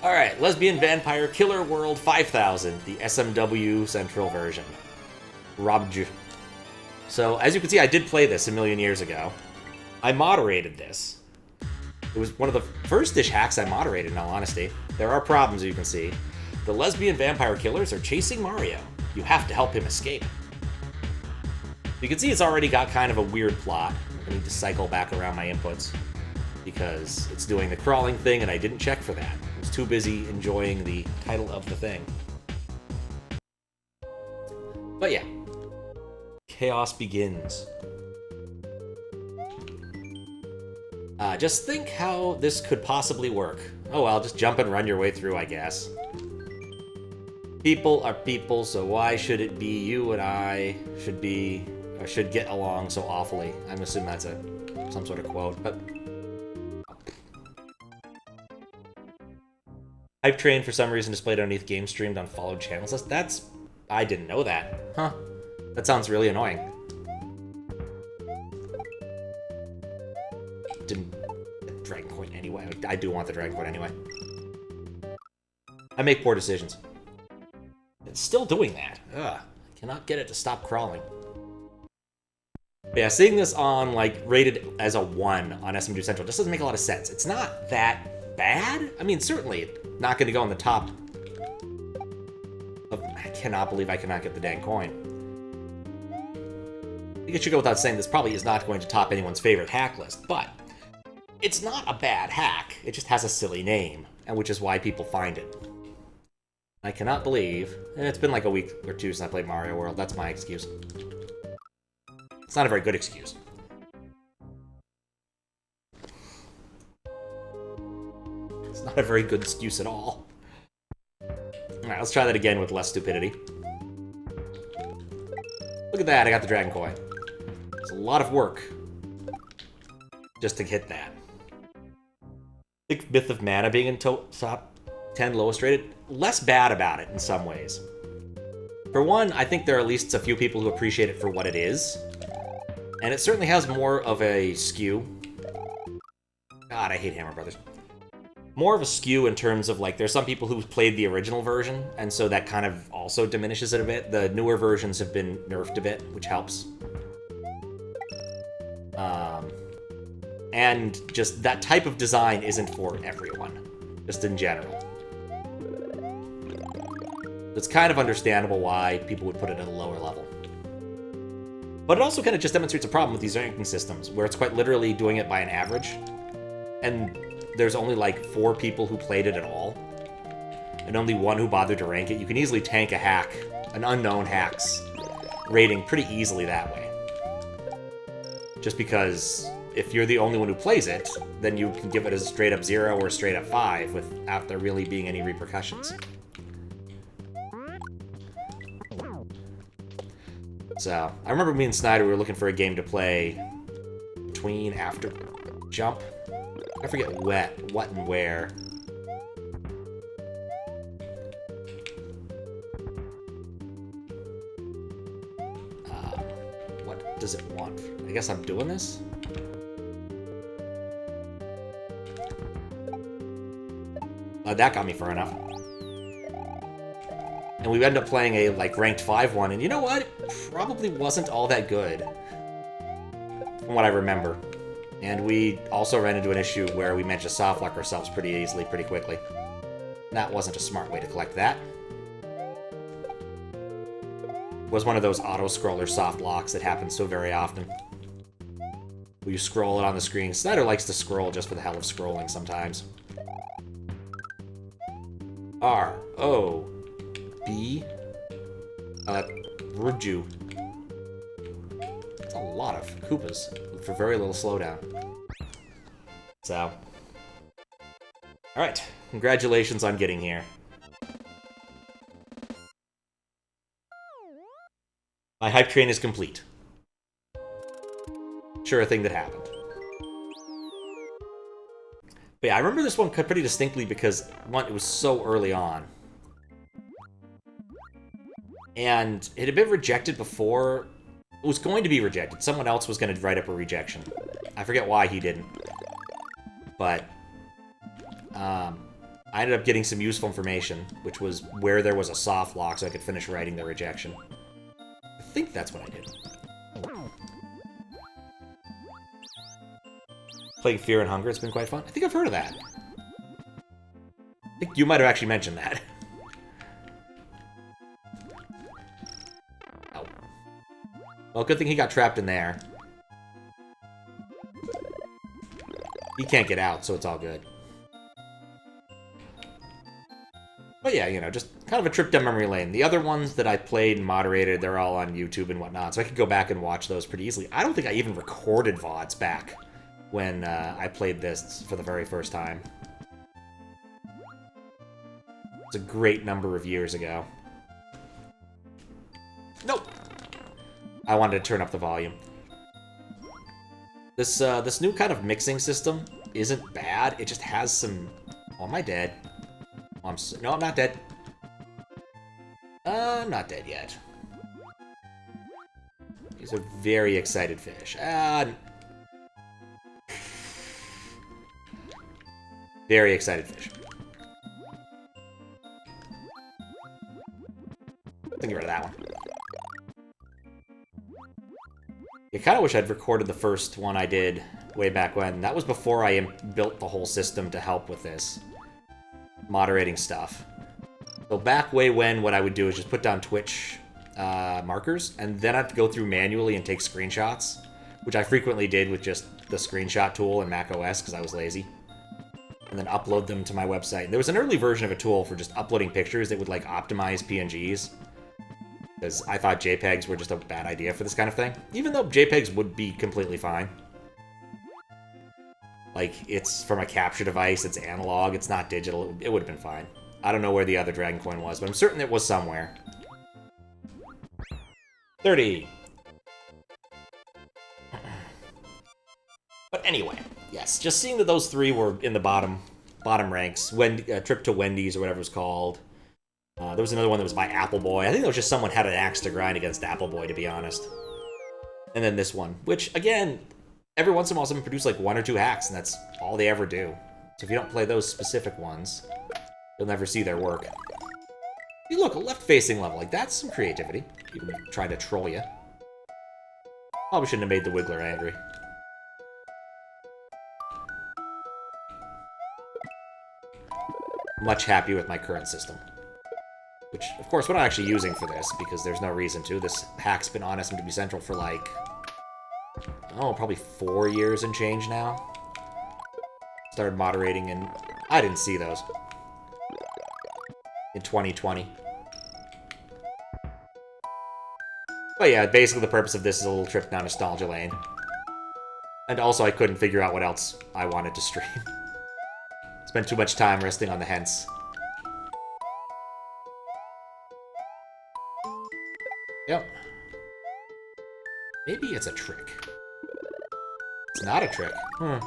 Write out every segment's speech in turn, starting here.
Alright, Lesbian Vampire Killer World 5000, the SMWCentral version. Robju. So, as you can see, I did play this a million years ago. I moderated this. It was one of the first-ish hacks I moderated, in all honesty. There are problems, you can see. The lesbian vampire killers are chasing Mario. You have to help him escape. You can see it's already got kind of a weird plot. I need to cycle back around my inputs because it's doing the crawling thing and I didn't check for that. I was too busy enjoying the title of the thing. But yeah. Chaos begins. Just think how this could possibly work. Oh well, just jump and run your way through, I guess. People are people, so why should it be you and I should get along so awfully? I'm assuming that's some sort of quote, but... Hype Train, for some reason, displayed underneath game streamed on followed channels. That's... I didn't know that. Huh. That sounds really annoying. Didn't get Dragon Coin anyway. I do want the Dragon Coin anyway. I make poor decisions. It's still doing that. Ugh. I cannot get it to stop crawling. But yeah, seeing this on, like, rated as a 1 on SMWCentral just doesn't make a lot of sense. It's not that bad. I mean, certainly not going to go in the top of... I cannot believe I cannot get the dang coin. I think it should go without saying this probably is not going to top anyone's favorite hack list, but it's not a bad hack. It just has a silly name, and which is why people find it. I cannot believe... And it's been like a week or two since I played Mario World. That's my excuse. It's not a very good excuse. It's not a very good excuse at all. Alright, let's try that again with less stupidity. Look at that, I got the Dragon Coin. It's a lot of work just to hit that. I think Myth of Mana being in top 10 lowest rated, less bad about it in some ways. For one, I think there are at least a few people who appreciate it for what it is. And it certainly has more of a skew. God, I hate Hammer Brothers. More of a skew in terms of, like, there's some people who played the original version, and so that kind of also diminishes it a bit. The newer versions have been nerfed a bit, which helps. And just that type of design isn't for everyone, just in general. It's kind of understandable why people would put it at a lower level. But it also kind of just demonstrates a problem with these ranking systems, where it's quite literally doing it by an average, and there's only like 4 people who played it at all, and only 1 who bothered to rank it. You can easily tank a hack, an unknown hack's rating pretty easily that way. Just because if you're the only one who plays it, then you can give it a straight up 0 or a straight up 5 without there really being any repercussions. So, I remember me and Snyder were looking for a game to play between, after, Jump. I forget what and where. What does it want? I guess I'm doing this? That got me far enough. And we ended up playing a, like, ranked 5 one, and you know what? It probably wasn't all that good. From what I remember. And we also ran into an issue where we managed to softlock ourselves pretty easily, pretty quickly. That wasn't a smart way to collect that. It was one of those auto-scroller soft locks that happens so very often. Where you scroll it on the screen. Snyder likes to scroll just for the hell of scrolling sometimes. R-O-B... Robju. That's a lot of Koopas for very little slowdown. So... Alright, congratulations on getting here. My hype train is complete. Sure, a thing that happened. But yeah, I remember this one pretty distinctly because, one, it was so early on. And it had been rejected before. It was going to be rejected. Someone else was going to write up a rejection. I forget why he didn't. But, I ended up getting some useful information, which was where there was a soft lock so I could finish writing the rejection. I think that's what I did. Playing Fear and Hunger, it's been quite fun. I think I've heard of that. I think you might have actually mentioned that. Oh. Well, good thing he got trapped in there. He can't get out, so it's all good. But yeah, you know, just kind of a trip down memory lane. The other ones that I played and moderated, they're all on YouTube and whatnot, so I could go back and watch those pretty easily. I don't think I even recorded VODs back when I played this for the very first time. It's a great number of years ago. Nope! I wanted to turn up the volume. This new kind of mixing system isn't bad. It just has some... Oh, am I dead? Oh, no, I'm not dead. I'm not dead yet. He's a very excited fish. Very excited fish. Get rid of that one. I kind of wish I'd recorded the first one I did way back when. That was before I built the whole system to help with this moderating stuff. So back way when, what I would do is just put down Twitch markers, and then I'd go through manually and take screenshots, which I frequently did with just the screenshot tool in macOS because I was lazy, and then upload them to my website. There was an early version of a tool for just uploading pictures that would like optimize PNGs, because I thought JPEGs were just a bad idea for this kind of thing, even though JPEGs would be completely fine. Like, it's from a capture device, it's analog, it's not digital, it would have been fine. I don't know where the other Dragon Coin was, but I'm certain it was somewhere. 30! But anyway, yes, just seeing that those three were in the bottom ranks, Trip to Wendy's or whatever it was called. There was another one that was by Appleboy. I think that was just someone had an axe to grind against Appleboy, to be honest. And then this one, which, again, every once in a while someone produce like 1 or 2 hacks, and that's all they ever do. So if you don't play those specific ones, you'll never see their work. Hey, look, a left-facing level. Like, that's some creativity. Even trying to troll you. Probably shouldn't have made the Wiggler angry. Much happier with my current system. Which, of course, we're not actually using for this, because there's no reason to. This hack's been on SMWCentral for, like, oh, probably 4 years and change now. Started moderating, and I didn't see those. In 2020. But yeah, basically the purpose of this is a little trip down nostalgia lane. And also I couldn't figure out what else I wanted to stream. Spent too much time resting on the hence. Yep. Maybe it's a trick. It's not a trick. Maybe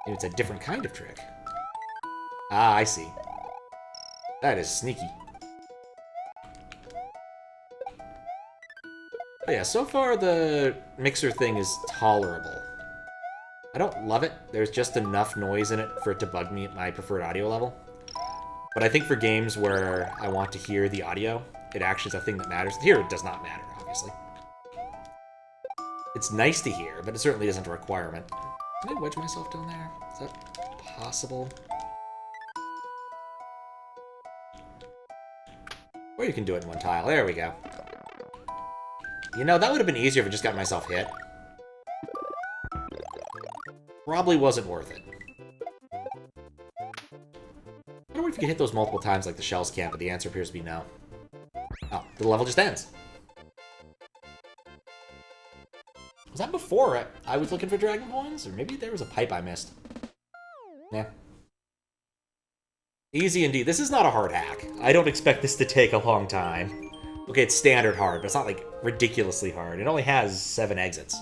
it's a different kind of trick. Ah, I see. That is sneaky. But yeah, so far the mixer thing is tolerable. I don't love it. There's just enough noise in it for it to bug me at my preferred audio level. But I think for games where I want to hear the audio, it actually is a thing that matters. Here, it does not matter, obviously. It's nice to hear, but it certainly isn't a requirement. Can I wedge myself down there? Is that possible? Or you can do it in one tile. There we go. You know, that would have been easier if I just got myself hit. Probably wasn't worth it. I wonder if you can hit those multiple times like the shells can, but the answer appears to be no. Oh, the level just ends. Was that before I was looking for Dragon Coins? Or maybe there was a pipe I missed. Yeah. Easy indeed. This is not a hard hack. I don't expect this to take a long time. Okay, it's standard hard, but it's not, like, ridiculously hard. It only has 7 exits.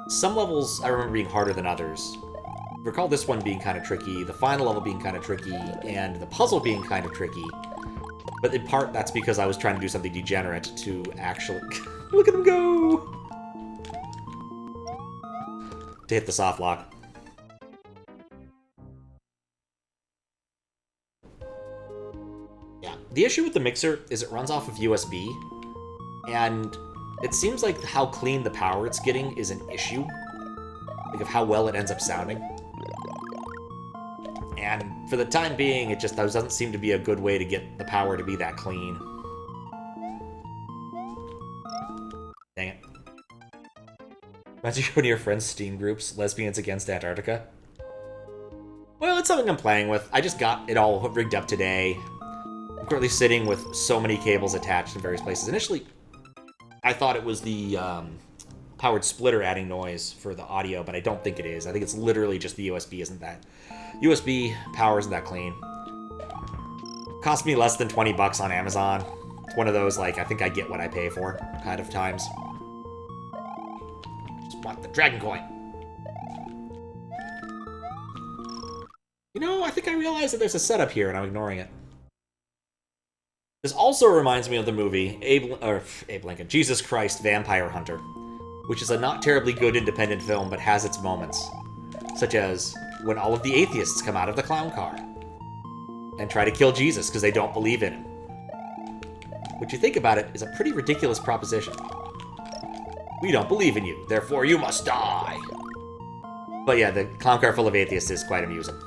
Some levels I remember being harder than others. Recall this one being kind of tricky, the final level being kind of tricky, and the puzzle being kind of tricky. But in part, that's because I was trying to do something degenerate to actually... Look at him go! To hit the soft lock. The issue with the mixer is it runs off of USB, and it seems like how clean the power it's getting is an issue, like of how well it ends up sounding. And for the time being, it just doesn't seem to be a good way to get the power to be that clean. Dang it. Imagine going to your friends' Steam groups, Lesbians Against Antarctica. Well, it's something I'm playing with. I just got it all rigged up today. I'm currently sitting with so many cables attached in various places. Initially, I thought it was the powered splitter adding noise for the audio, but I don't think it is. I think it's literally just the USB isn't that. USB power isn't that clean. Cost me less than 20 bucks on Amazon. It's one of those, like, I think I get what I pay for kind of times. Just want the dragon coin. You know, I think I realized that there's a setup here and I'm ignoring it. This also reminds me of the movie Abe Lincoln, Jesus Christ, Vampire Hunter, which is a not terribly good independent film but has its moments, such as when all of the atheists come out of the clown car and try to kill Jesus because they don't believe in him. Which, you think about it, is a pretty ridiculous proposition. We don't believe in you, therefore you must die. But yeah, the clown car full of atheists is quite amusing.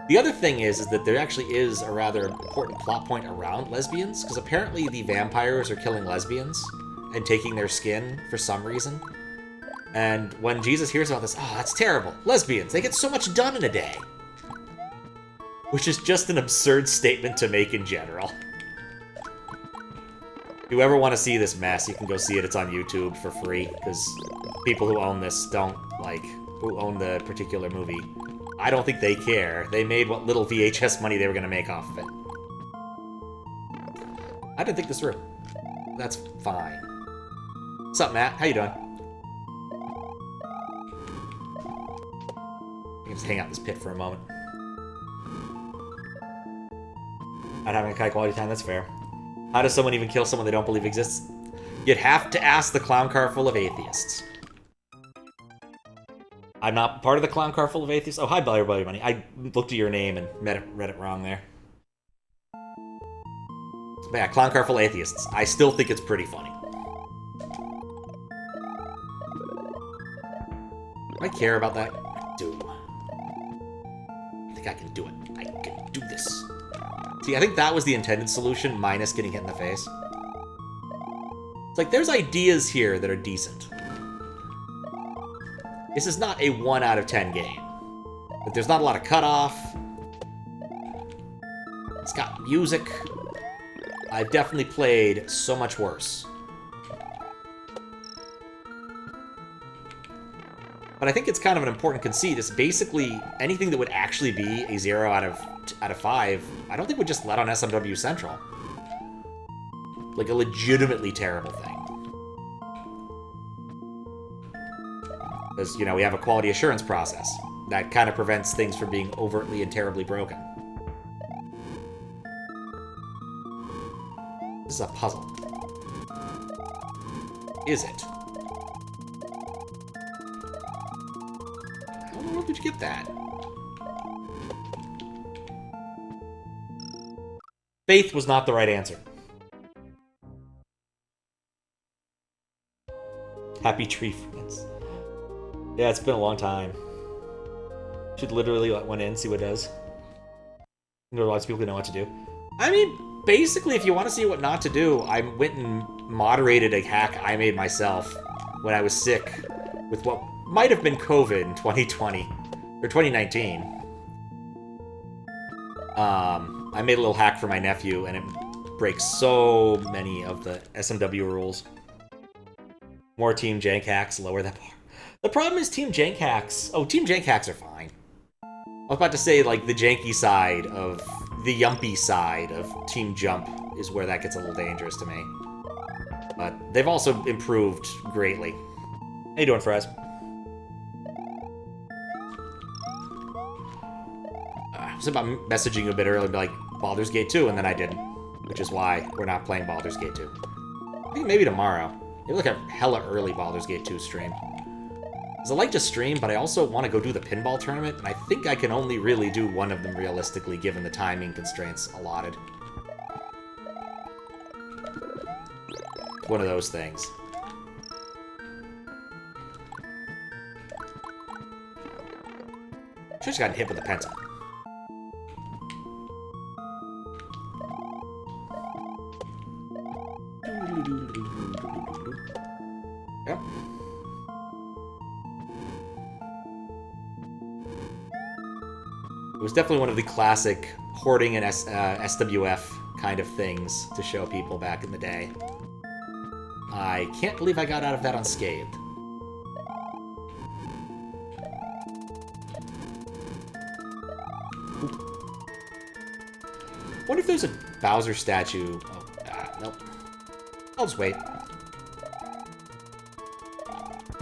The other thing is that there actually is a rather important plot point around lesbians, because apparently the vampires are killing lesbians and taking their skin for some reason. And when Jesus hears about this, oh, that's terrible. Lesbians, they get so much done in a day. Which is just an absurd statement to make in general. If you ever want to see this mess, you can go see it. It's on YouTube for free, because people who own this who own the particular movie, I don't think they care. They made what little VHS money they were going to make off of it. I didn't think this through. That's fine. What's up, Matt? How you doing? I can just hang out in this pit for a moment. Not having a high quality time, that's fair. How does someone even kill someone they don't believe exists? You'd have to ask the clown car full of atheists. I'm not part of the clown car full of atheists. Oh, hi, Belly Money. I looked at your name and read it wrong there. But yeah, clown car full of atheists. I still think it's pretty funny. Do I care about that? I do. I think I can do it. I can do this. See, I think that was the intended solution, minus getting hit in the face. It's like, there's ideas here that are decent. This is not a 1 out of 10 game. But there's not a lot of cutoff. It's got music. I've definitely played so much worse. But I think it's kind of an important conceit. It's basically anything that would actually be a 0 out of 5, I don't think would just let on SMWCentral. Like a legitimately terrible thing. Because, you know, we have a quality assurance process that kind of prevents things from being overtly and terribly broken. This is a puzzle. Is it? How in the world did you get that? Faith was not the right answer. Happy Tree Friends. Yeah, it's been a long time. Should literally let one in, see what it does. There are lots of people who know what to do. I mean, basically, if you want to see what not to do, I went and moderated a hack I made myself when I was sick with what might have been COVID in 2020 or 2019. I made a little hack for my nephew, and it breaks so many of the SMW rules. More Team Jank hacks, lower that bar. The problem is Team Jank hacks. Oh, Team Jank hacks are fine. I was about to say, like, the janky side of... the yumpy side of Team Jump is where that gets a little dangerous to me. But they've also improved greatly. How you doing, Fries? I was about messaging you a bit earlier, like, Baldur's Gate 2, and then I didn't. Which is why we're not playing Baldur's Gate 2. I think maybe tomorrow. Maybe like a hella early Baldur's Gate 2 stream. Because I like to stream, but I also want to go do the pinball tournament, and I think I can only really do one of them realistically, given the timing constraints allotted. One of those things. Should've just gotten hit with a pencil. Yep. It was definitely one of the classic hoarding and SWF kind of things to show people back in the day. I can't believe I got out of that unscathed. Wonder if there's a Bowser statue. Oh, nope. I'll just wait.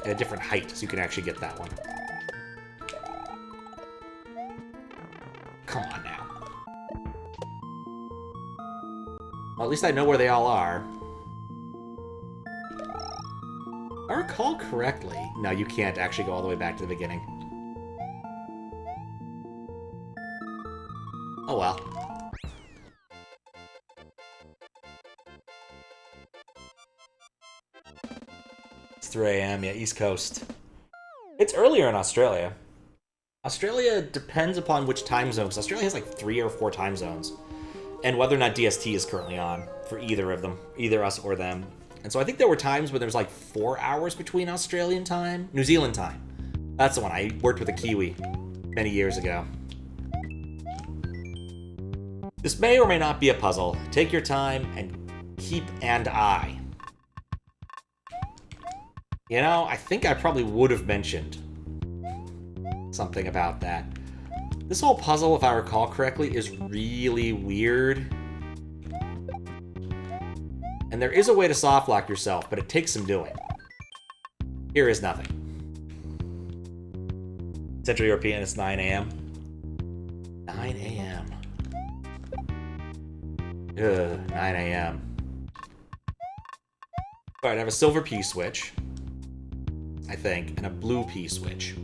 At a different height, so you can actually get that one. Come on now. Well, at least I know where they all are. If I recall correctly... No, you can't actually go all the way back to the beginning. Oh well. It's 3 a.m., yeah, East Coast. It's earlier in Australia. Australia depends upon which time zone, because Australia has like 3 or 4 time zones. And whether or not DST is currently on for either of them, either us or them. And so I think there were times where there was like 4 hours between Australian time, New Zealand time. That's the one. I worked with a Kiwi many years ago. This may or may not be a puzzle. Take your time and keep an eye. You know, I think I probably would have mentioned something about that. This whole puzzle, if I recall correctly, is really weird. And there is a way to softlock yourself, but it takes some doing. Here is nothing. Central European, it's 9 a.m. 9 a.m. Ugh, 9 a.m. Alright, I have a silver P-switch, I think, and a blue P-switch.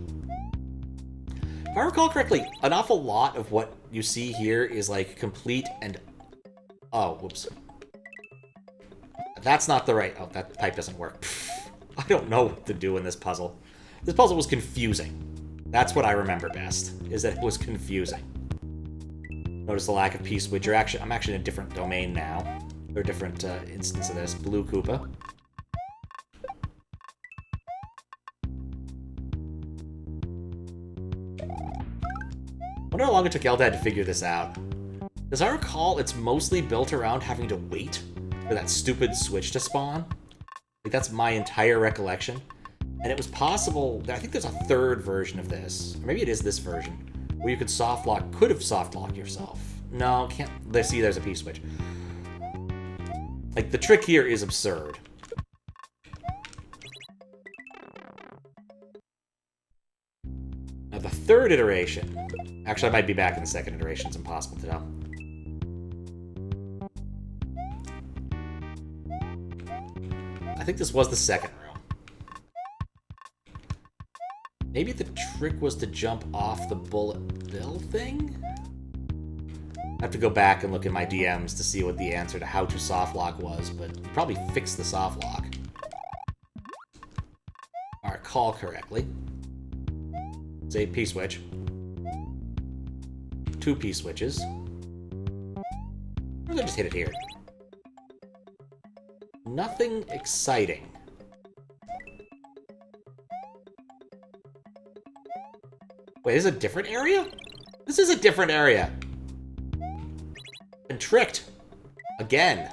If I recall correctly, an awful lot of what you see here is, like, complete and... Oh, whoops. That's not the right... Oh, that pipe doesn't work. I don't know what to do in this puzzle. This puzzle was confusing. That's what I remember best, is that it was confusing. Notice the lack of P-switch. I'm actually in a different domain now. Or a different instance of this. Blue Koopa. I wonder how long it took ldad to figure this out. As I recall, it's mostly built around having to wait for that stupid switch to spawn. Like, that's my entire recollection. And it was possible... I think there's a third version of this. Or maybe it is this version. Where you could softlock... Could have softlocked yourself. No, can't... See, there's a P-switch. Like, the trick here is absurd. Now, the third iteration... Actually, I might be back in the second iteration. It's impossible to tell. I think this was the second room. Maybe the trick was to jump off the bullet bill thing? I have to go back and look in my DMs to see what the answer to how to softlock was, but you probably fixed the softlock. If I recall correctly. It's a P-switch. 2 P-switches. Or they just hit it here. Nothing exciting. Wait, is this a different area? This is a different area. Been tricked. Again.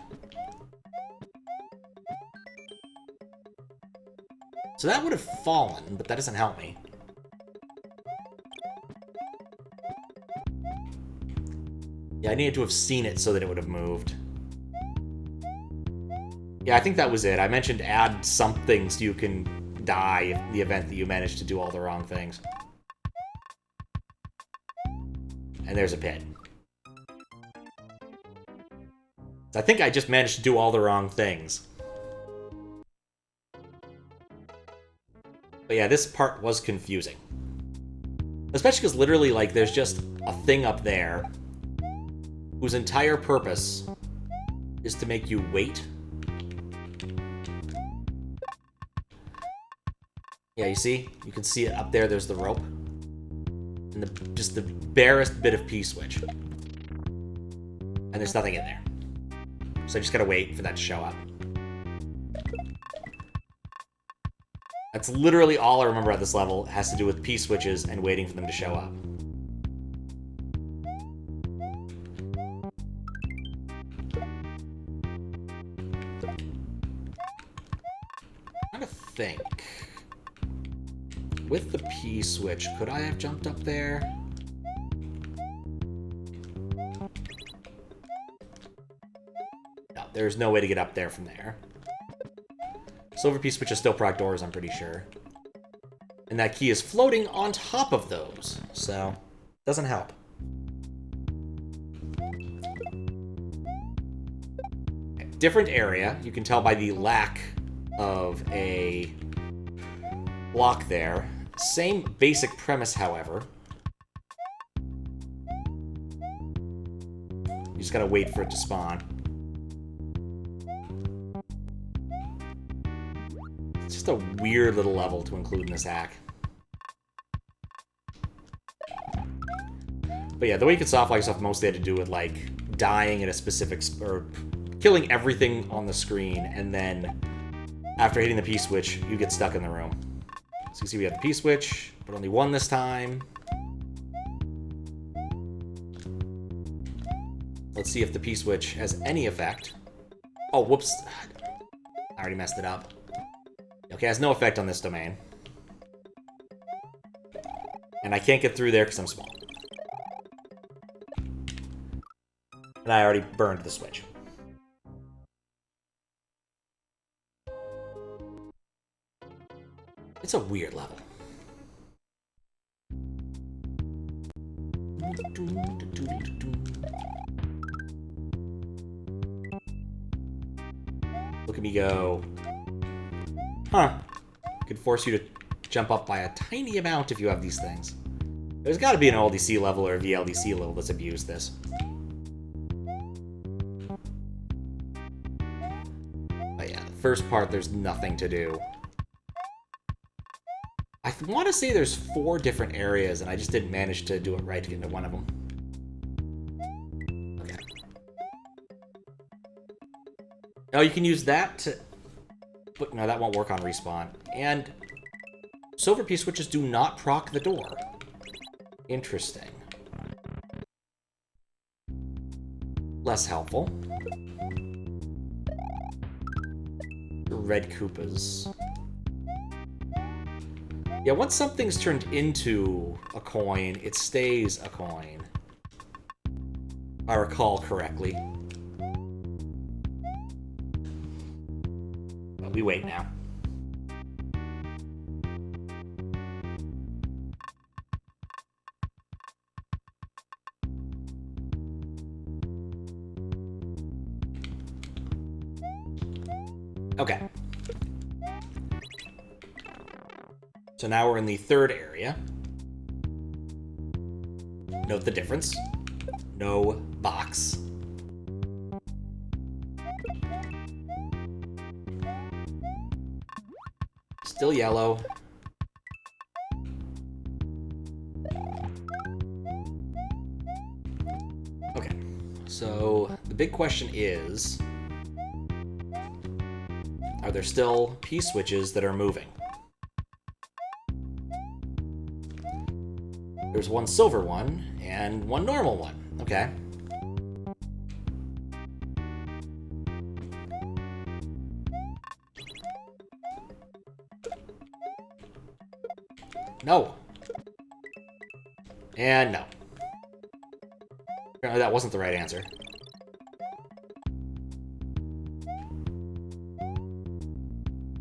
So that would have fallen, but that doesn't help me. Yeah, I needed to have seen it so that it would have moved. Yeah, I think that was it. I mentioned add something so you can die in the event that you manage to do all the wrong things. And there's a pit. I think I just managed to do all the wrong things. But yeah, this part was confusing. Especially because literally, like, there's just a thing up there whose entire purpose is to make you wait Yeah, you see? You can see it up there. There's the rope. And just the barest bit of P-switch. And there's nothing in there. So I just gotta wait for that to show up. That's literally all I remember at this level. It has to do with P-switches and waiting for them to show up. I'm trying to think. With the P-switch, could I have jumped up there? No, there's no way to get up there from there. Silver P-switches still proc doors, I'm pretty sure. And that key is floating on top of those, so doesn't help. Different area, you can tell by the lack of a block there. Same basic premise, however. You just gotta wait for it to spawn. It's just a weird little level to include in this hack. But yeah, the way you can soft lock yourself mostly had to do with, like, dying in a specific... or killing everything on the screen, and then after hitting the P-switch, you get stuck in the room. So you can see we have the P-switch, but only one this time. Let's see if the P-switch has any effect. Oh, whoops. I already messed it up. Okay, it has no effect on this domain. And I can't get through there because I'm small. And I already burned the switch. It's a weird level. Look at me go. Huh. Could force you to jump up by a tiny amount if you have these things. There's got to be an LDC level or a VLDC level that's abused this. But yeah, the first part, there's nothing to do. I want to say there's 4 different areas, and I just didn't manage to do it right to get into one of them. Okay. Oh, you can use that to... But no, that won't work on respawn. And silver P-switches do not proc the door. Interesting. Less helpful. Red Koopas. Yeah, once something's turned into a coin, it stays a coin. If I recall correctly. But we wait now. Okay. So now we're in the 3rd area. Note the difference. No box. Still yellow. Okay. So the big question is, are there still P-switches that are moving? There's one silver one, and one normal one. Okay. No. And no. Apparently that wasn't the right answer.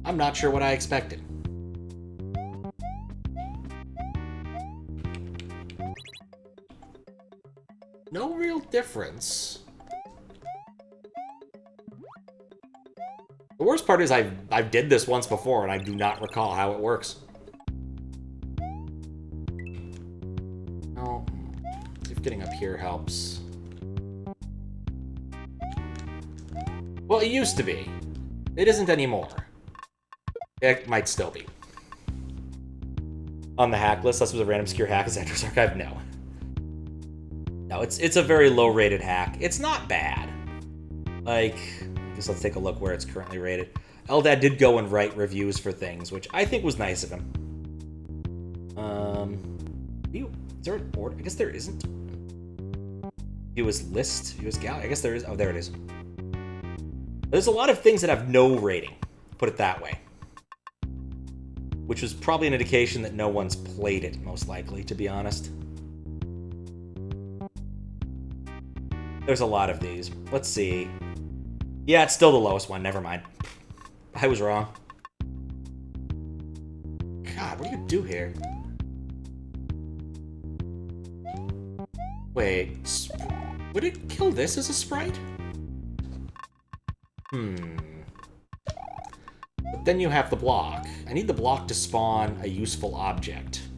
I'm not sure what I expected. No real difference. The worst part is I've did this once before and I do not recall how it works. Oh, see if getting up here helps. Well, it used to be. It isn't anymore. It might still be. on the hack list. That's was a random obscure hack. Is Xander's Archive? No. No, it's a very low-rated hack. It's not bad. Like, I guess let's take a look where it's currently rated. Ldad did go and write reviews for things, which I think was nice of him. Is there an order? I guess there isn't. Viewers list, viewers gallery. I guess there is. Oh, there it is. There's a lot of things that have no rating. Put it that way. Which was probably an indication that no one's played it, most likely, to be honest. There's a lot of these. Let's see. Yeah, it's still the lowest one. Never mind. I was wrong. God, what do you do here? Wait. Would it kill this as a sprite? But then you have the block. I need the block to spawn a useful object.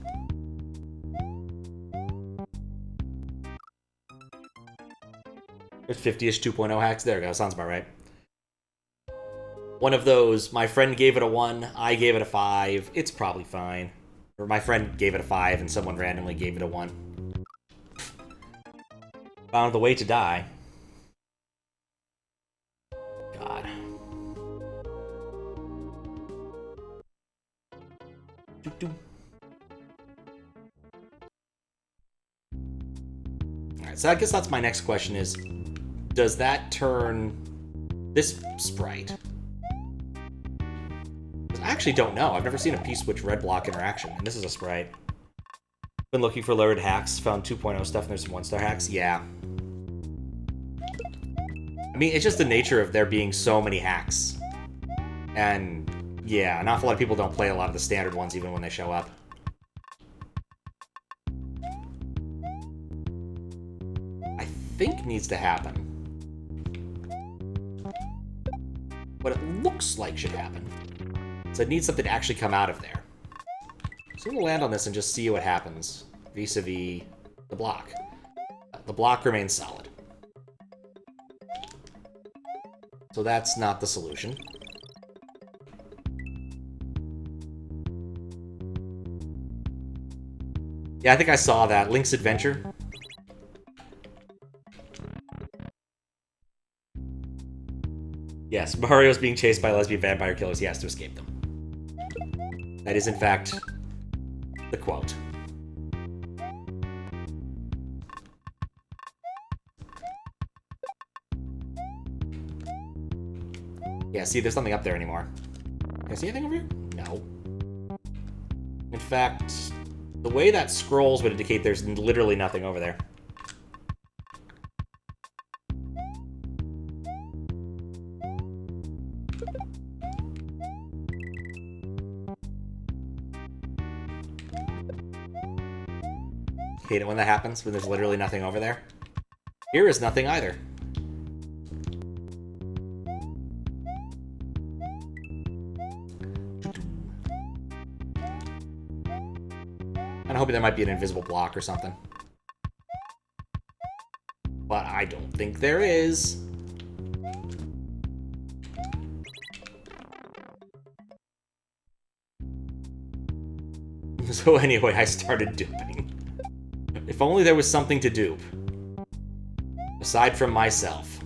There's 50-ish 2.0 hacks. There we go. Sounds about right. One of those, my friend gave it a 1, I gave it a 5. It's probably fine. Or my friend gave it a 5 and someone randomly gave it a 1. Found the way to die. God. Alright, so I guess that's my next question is, does that turn this sprite? I actually don't know. I've never seen a P-switch red block interaction, and this is a sprite. Been looking for lowered hacks, found 2.0 stuff, and there's some 1-star hacks. Yeah. I mean, it's just the nature of there being so many hacks. And, yeah, an awful lot of people don't play a lot of the standard ones even when they show up. I think needs to happen. What it looks like should happen. So it needs something to actually come out of there. So I'm going to land on this and just see what happens vis-a-vis the block. The block remains solid. So that's not the solution. Yeah, I think I saw that. Link's Adventure. Yes, Mario's being chased by lesbian vampire killers. He has to escape them. That is, in fact, the quote. Yeah, see, there's nothing up there anymore. Can I see anything over here? No. In fact, the way that scrolls would indicate there's literally nothing over there. Hate it when that happens, when there's literally nothing over there. Here is nothing either. I'm hoping there might be an invisible block or something. But I don't think there is. So anyway, I started duping. If only there was something to dupe. Aside from myself.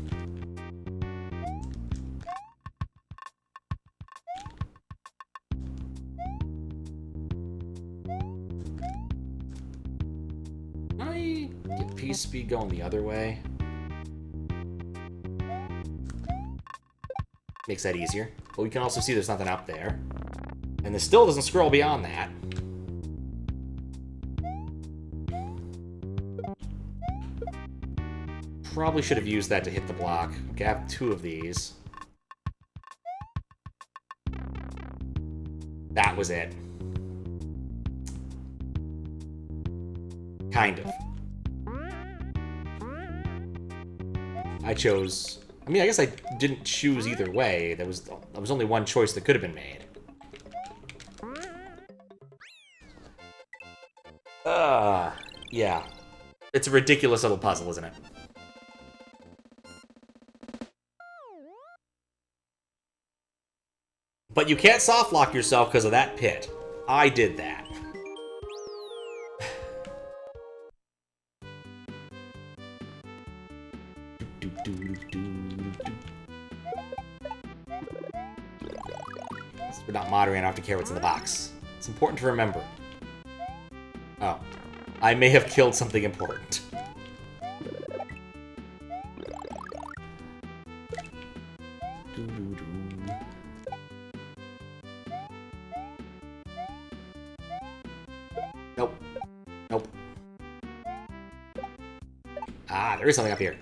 Can I get P speed going the other way? Makes that easier. But we can also see there's nothing up there. And this still doesn't scroll beyond that. Probably should have used that to hit the block. Okay, I have 2 of these. That was it. Kind of. I chose... I mean, I guess I didn't choose either way. There was only one choice that could have been made. Yeah. It's a ridiculous little puzzle, isn't it? But you can't soft lock yourself because of that pit. I did that. moderating, I don't have to care what's in the box. It's important to remember. Oh. I may have killed something important. Nope. Nope. Ah, there is something up here.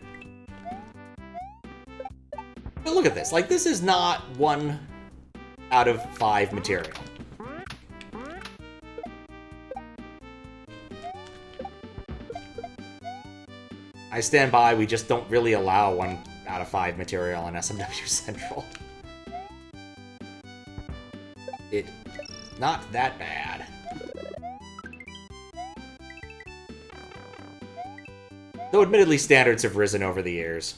But look at this. Like, this is not 1 out of 5 material. I stand by, we just don't really allow 1 out of 5 material on SMWCentral. It's not that bad. Though admittedly, standards have risen over the years.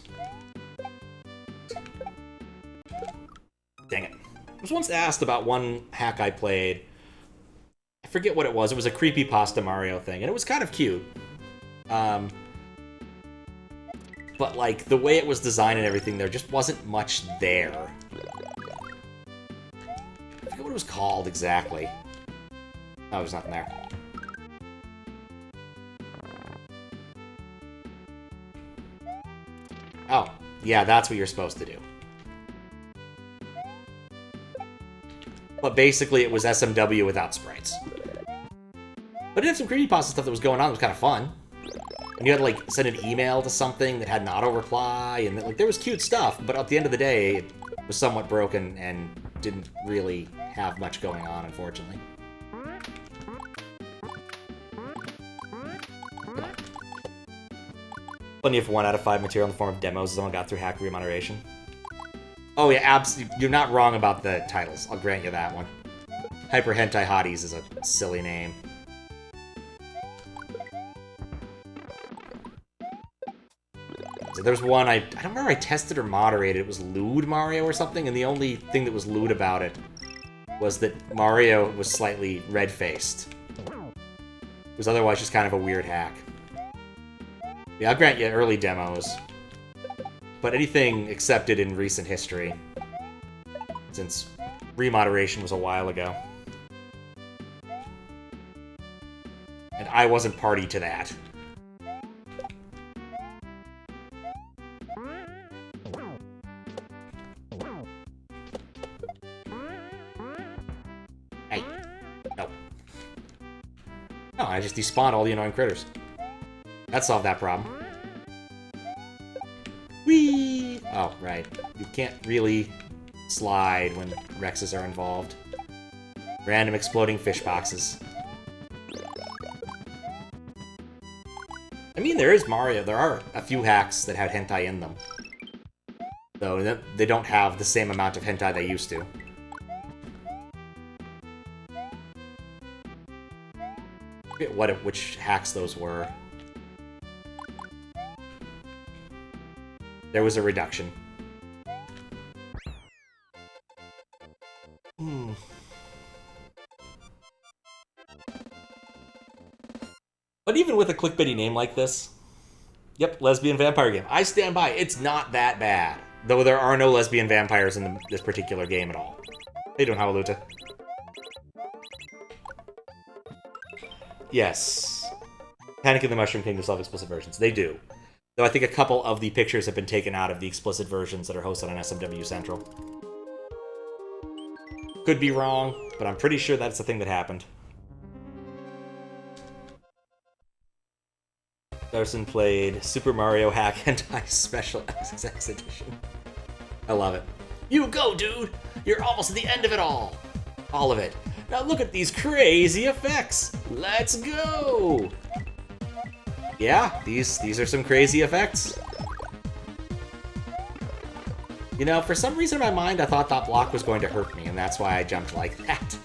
Dang it. I was once asked about one hack I played. I forget what it was. It was a creepypasta Mario thing, and it was kind of cute. But, like, the way it was designed and everything, there just wasn't much there. I forget what it was called exactly. Oh, there's nothing there. Oh, yeah, that's what you're supposed to do. But basically, it was SMW without sprites. But it had some creepypasta stuff that was going on that was kind of fun. And you had to, like, send an email to something that had an auto-reply, and, like, there was cute stuff, but at the end of the day, it was somewhat broken and didn't really have much going on, unfortunately. Come on. Plenty of 1 out of 5 material in the form of demos as someone got through hack remoderation. Oh yeah, absolutely. You're not wrong about the titles. I'll grant you that one. Hyper Hentai Hotties is a silly name. So there's one, I don't remember if I tested or moderated, it was lewd Mario or something, and the only thing that was lewd about it was that Mario was slightly red-faced. It was otherwise just kind of a weird hack. Yeah, I'll grant you early demos, but anything accepted in recent history, since remoderation was a while ago. And I wasn't party to that. I just despawned all the annoying critters. That solved that problem. Whee! Oh, right. You can't really slide when Rexes are involved. Random exploding fish boxes. I mean, there is Mario. There are a few hacks that had hentai in them. Though they don't have the same amount of hentai they used to. I forget which hacks those were. There was a reduction. But even with a clickbaity name like this, yep, lesbian vampire game. I stand by. It's not that bad. Though there are no lesbian vampires in this particular game at all. Hey, doing Hawaluta? Yes. Panic in the Mushroom Kingdom still have explicit versions. They do. Though I think a couple of the pictures have been taken out of the explicit versions that are hosted on SMWCentral. Could be wrong, but I'm pretty sure that's the thing that happened. Darson played Super Mario Hack Hentai Special XX Edition. I love it. You go, dude! You're almost at the end of it all! All of it. Now look at these crazy effects! Let's go! Yeah, these are some crazy effects. You know, for some reason in my mind, I thought that block was going to hurt me, and that's why I jumped like that.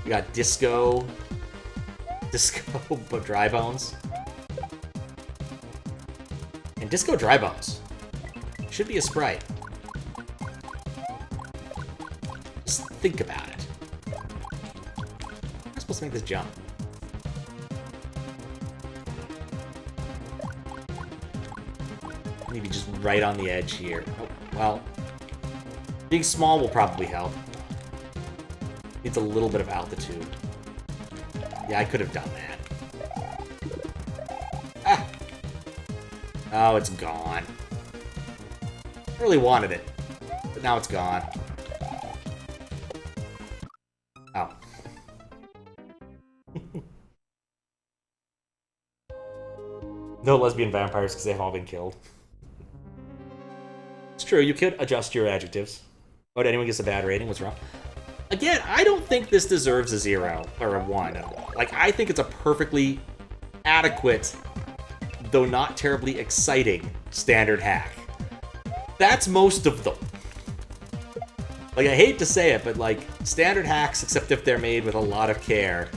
We got Disco Dry Bones. And Disco Dry Bones should be a sprite. Just think about it. I'm supposed to make this jump. Maybe just right on the edge here. Oh, well, being small will probably help. Needs a little bit of altitude. Yeah, I could have done that. Ah! Oh, it's gone. I really wanted it, but now it's gone. Oh. No lesbian vampires because they've all been killed. It's true, you could adjust your adjectives. Oh, did anyone gets a bad rating? What's wrong? Again, I don't think this deserves a 0 or a 1 at all. Like, I think it's a perfectly adequate, though not terribly exciting, standard hack. That's most of them. Like, I hate to say it, but, like, standard hacks, except if they're made with a lot of care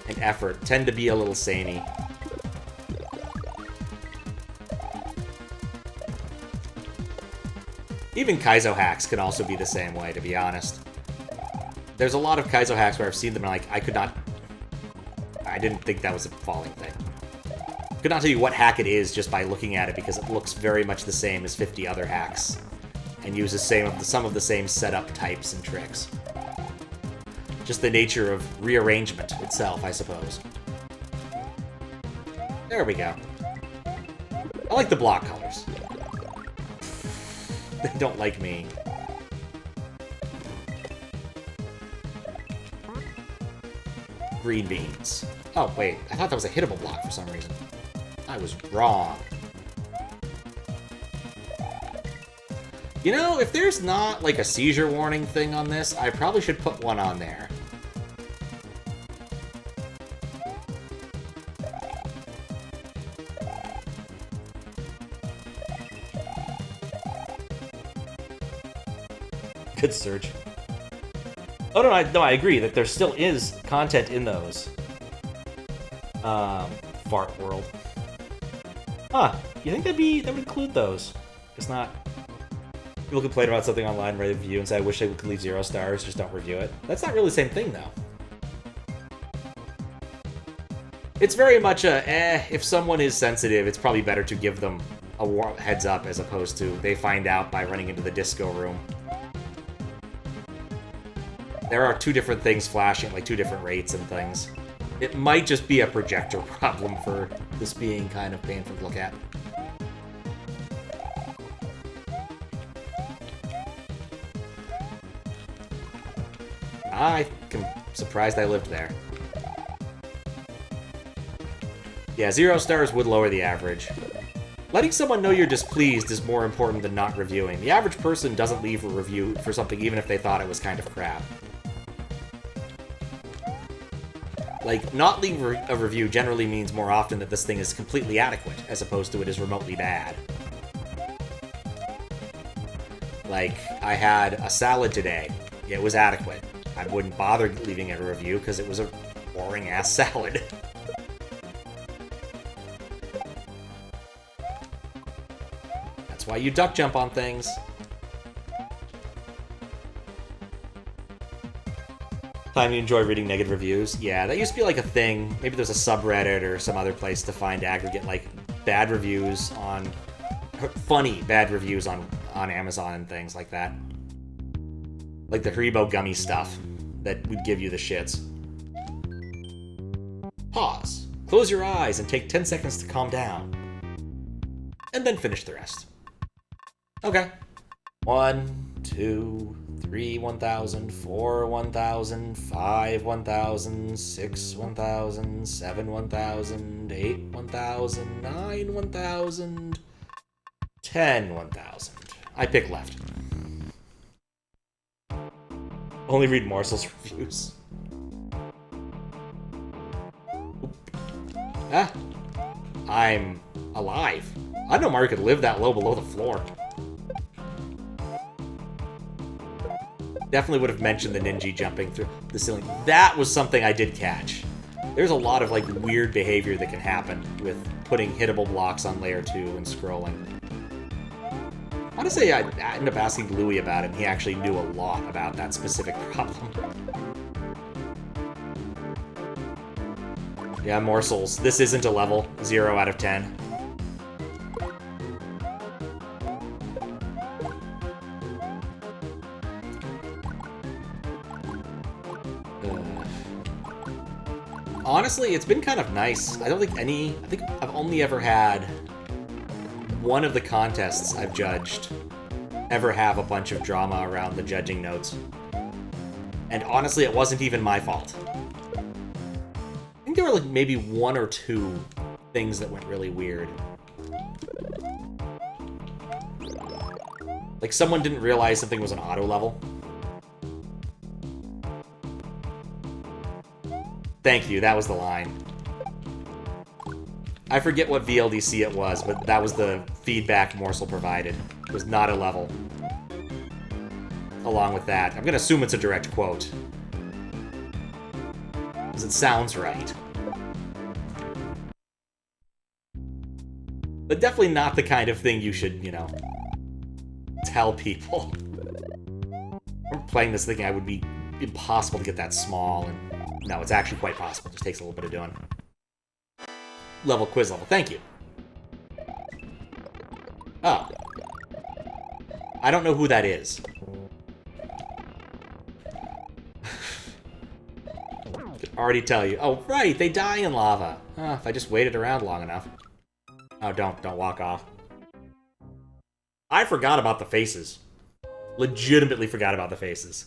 and effort, tend to be a little samey. Even Kaizo hacks can also be the same way, to be honest. There's a lot of Kaizo hacks where I've seen them and, like, I didn't think that was a falling thing. Could not tell you what hack it is just by looking at it because it looks very much the same as 50 other hacks and uses some of the same setup types and tricks. Just the nature of rearrangement itself, I suppose. There we go. I like the block colors. They don't like me. Green beans. Oh, wait. I thought that was a hittable block for some reason. I was wrong. You know, if there's not, like, a seizure warning thing on this, I probably should put one on there. Good search. Oh, no, I agree that there still is content in those. Fart World. Huh, you think that would include those? It's not. People complain about something online, write a review, and say, I wish they could leave 0 stars, just don't review it. That's not really the same thing, though. It's very much if someone is sensitive, it's probably better to give them a heads up as opposed to they find out by running into the disco room. There are 2 different things flashing at, like, 2 different rates and things. It might just be a projector problem for this being kind of painful to look at. I'm surprised I lived there. Yeah, 0 stars would lower the average. Letting someone know you're displeased is more important than not reviewing. The average person doesn't leave a review for something even if they thought it was kind of crap. Like, not leave a review generally means more often that this thing is completely adequate, as opposed to it is remotely bad. Like, I had a salad today. It was adequate. I wouldn't bother leaving it a review because it was a boring-ass salad. That's why you duck jump on things. Time you enjoy reading negative reviews? Yeah, that used to be like a thing. Maybe there's a subreddit or some other place to find aggregate, like, bad reviews on... funny bad reviews on Amazon and things like that. Like the Haribo gummy stuff that would give you the shits. Pause. Close your eyes and take 10 seconds to calm down. And then finish the rest. Okay. 1, 2, 3, 1,000, 4, 1,000, 5, 1,000, 6, 1,000, 7, 1,000, 8, 1,000, 9, 1,000, 10, 1,000. I pick left. Only read Morsels reviews. Oop. Ah. I'm alive. I didn't know Mario could live that low below the floor. Definitely would have mentioned the ninja jumping through the ceiling. That was something I did catch. There's a lot of, like, weird behavior that can happen with putting hittable blocks on layer 2 and scrolling. I want to say I ended up asking Louie about it, and he actually knew a lot about that specific problem. Yeah, Morsels. This isn't a level. 0 out of 10. Honestly, it's been kind of nice. I think I've only ever had one of the contests I've judged ever have a bunch of drama around the judging notes. And honestly, it wasn't even my fault. I think there were like maybe one or two things that went really weird. Like someone didn't realize something was an auto level. Thank you, that was the line. I forget what VLDC it was, but that was the feedback Morsel provided. It was not a level. Along with that, I'm gonna assume it's a direct quote. Because it sounds right. But definitely not the kind of thing you should, you know, tell people. I'm playing this thinking I would be impossible to get that small, and no, it's actually quite possible. It just takes a little bit of doing. Level, quiz level, thank you. Oh. I don't know who that is. I can already tell you. Oh, right, they die in lava. If I just waited around long enough. Oh, don't walk off. I forgot about the faces. Legitimately forgot about the faces.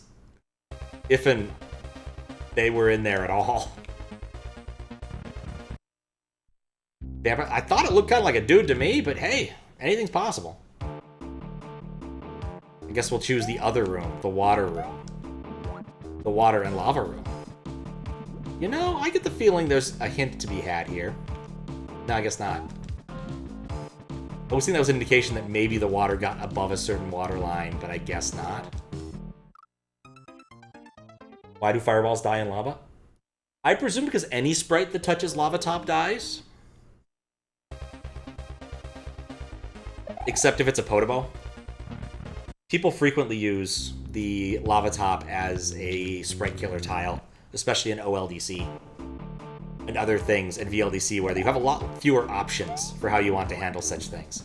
If and they were in there at all. Damn it, I thought it looked kind of like a dude to me, but hey, anything's possible. I guess we'll choose the other room, the water room. The water and lava room. You know, I get the feeling there's a hint to be had here. No, I guess not. I was thinking that was an indication that maybe the water got above a certain water line, but I guess not. Why do fireballs die in lava? I presume because any sprite that touches lava top dies. Except if it's a Podobo. People frequently use the lava top as a sprite killer tile, especially in OLDC and other things in VLDC where you have a lot fewer options for how you want to handle such things.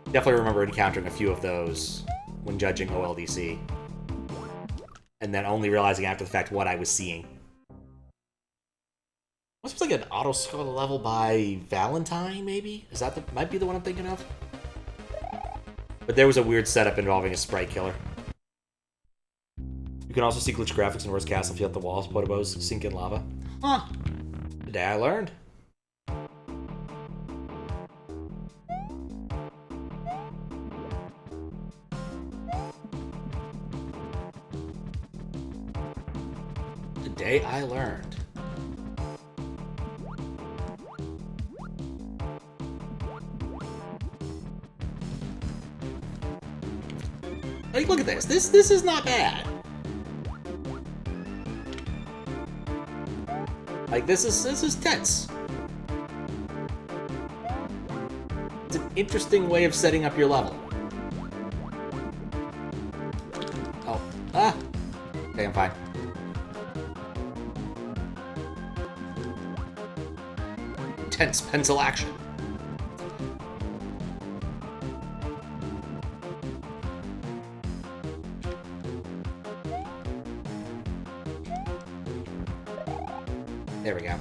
Definitely remember encountering a few of those when judging OLDC. And then only realizing after the fact what I was seeing. What's like an auto scroll level by Valentine, maybe? Is that might be the one I'm thinking of? But there was a weird setup involving a sprite killer. You can also see glitch graphics in Worst Castle if you let the walls, Podobos, sink in lava. Huh. Today I learned. Today I learned. Like, look at this. This is not bad. Like, this is tense. It's an interesting way of setting up your level. Oh. Ah! Okay, I'm fine. Intense pencil action. There we go.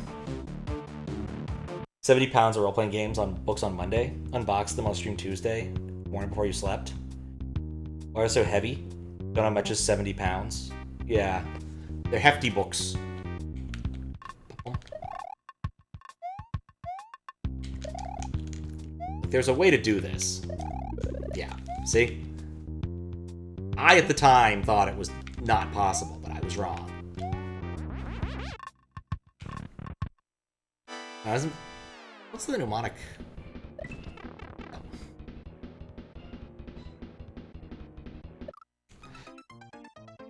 70 pounds of role-playing games on books on Monday. Unboxed them on stream Tuesday. Morning before you slept. Why are they so heavy? Don't have much as 70 pounds. Yeah. They're hefty books. There's a way to do this. Yeah. See? I, at the time, thought it was not possible, but I was wrong. What's the mnemonic?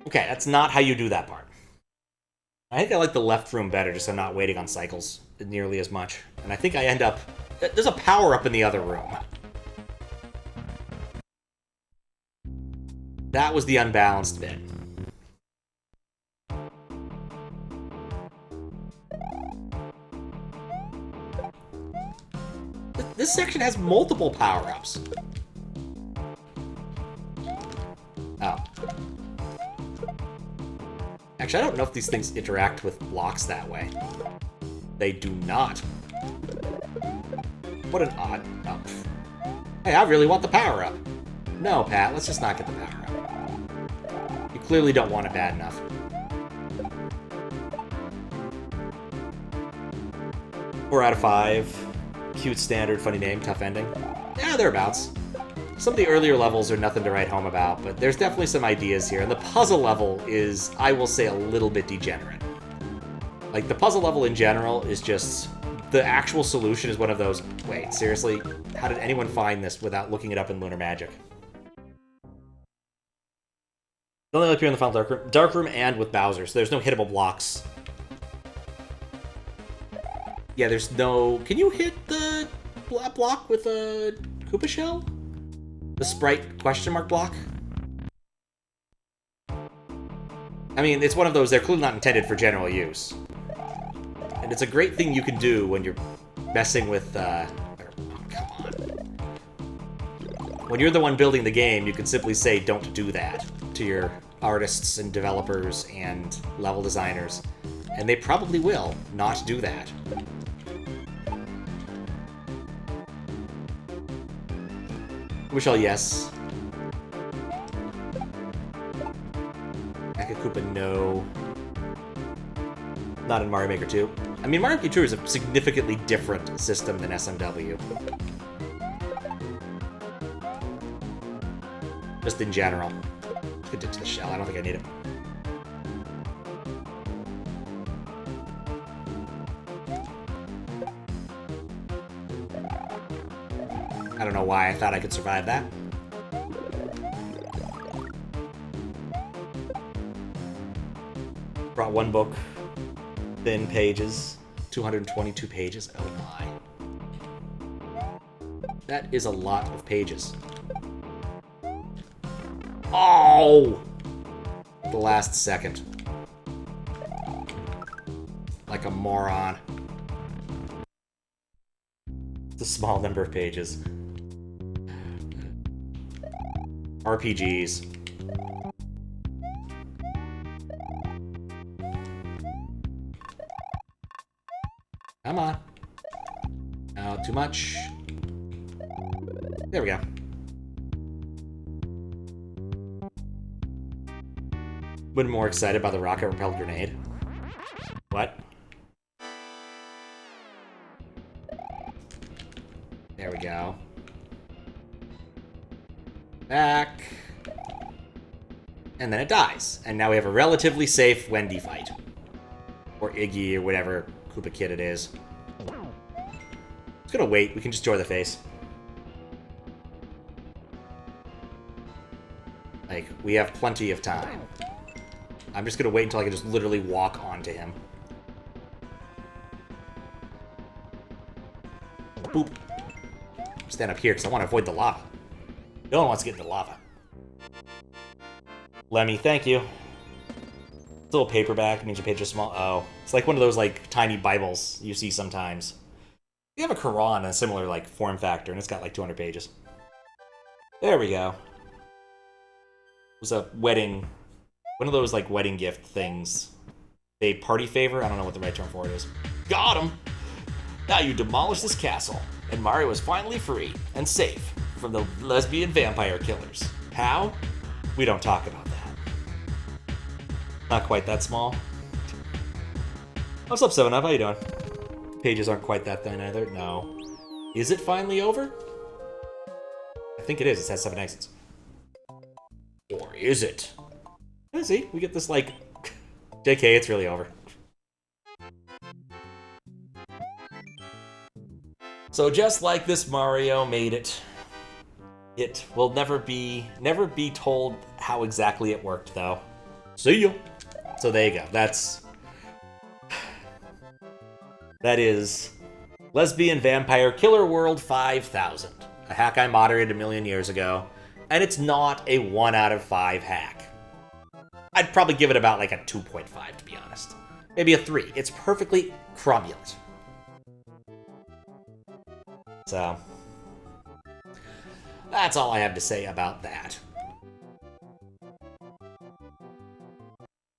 Okay, that's not how you do that part. I think I like the left room better, just so I'm not waiting on cycles nearly as much. And I think I end up... There's a power-up in the other room. That was the unbalanced bit. This section has multiple power-ups. Oh. Actually, I don't know if these things interact with blocks that way. They do not. What an odd... Oh. Hey, I really want the power-up. No, Pat, let's just not get the power-up. You clearly don't want it bad enough. Four out of 5. Cute standard, funny name, tough ending. Yeah, thereabouts. Some of the earlier levels are nothing to write home about, but there's definitely some ideas here. And the puzzle level is, I will say, a little bit degenerate. Like, the puzzle level in general is just... The actual solution is one of those... Wait, seriously? How did anyone find this without looking it up in Lunar Magic? They only appear in the final Dark Room. Dark Room and with Bowser, so there's no hittable blocks. Yeah, there's no... Can you hit the block with a Koopa shell? The Sprite question mark block? I mean, it's one of those, they're clearly not intended for general use. And it's a great thing you can do when you're messing with, oh, come on. When you're the one building the game, you can simply say, don't do that to your artists and developers and level designers. And they probably will not do that. Michelle, yes. Koopa, no. Not in Mario Maker 2. I mean, Mario Maker 2 is a significantly different system than SMW. Just in general. Could ditch the shell, I don't think I need it. I don't know why I thought I could survive that. Brought one book, thin pages, 222 pages. Oh my. That is a lot of pages. Oh! The last second. Like a moron. It's a small number of pages. RPGs. Come on. No, too much. There we go. Been more excited by the rocket-propelled grenade. What? There we go. Back. And then it dies. And now we have a relatively safe Wendy fight. Or Iggy, or whatever Koopa Kid it is. It's gonna wait. We can just join the face. Like, we have plenty of time. I'm just gonna wait until I can just literally walk onto him. Boop. Stand up here because I want to avoid the lava. No one wants to get into lava. Lemmy, thank you. It's a little paperback. It means your page is small. Oh. It's like one of those, like, tiny Bibles you see sometimes. We have a Quran in a similar, like, form factor, and it's got, like, 200 pages. There we go. It was a wedding... One of those, like, wedding gift things. A party favor? I don't know what the right term for it is. Got him! Now you demolish this castle, and Mario is finally free and safe from the lesbian vampire killers. How? We don't talk about that. Not quite that small. What's up, 7up? How you doing? Pages aren't quite that thin either. No. Is it finally over? I think it is. It has 7 exits. Or is it? Yeah, see, we get this, like... JK, it's really over. So just like this Mario made it, it will never be told how exactly it worked, though. See ya! So there you go. That is Lesbian Vampire Killer World 5000. A hack I moderated a million years ago, and it's not a 1 out of 5 hack. I'd probably give it about like a 2.5, to be honest. Maybe a 3. It's perfectly cromulent. So, that's all I have to say about that.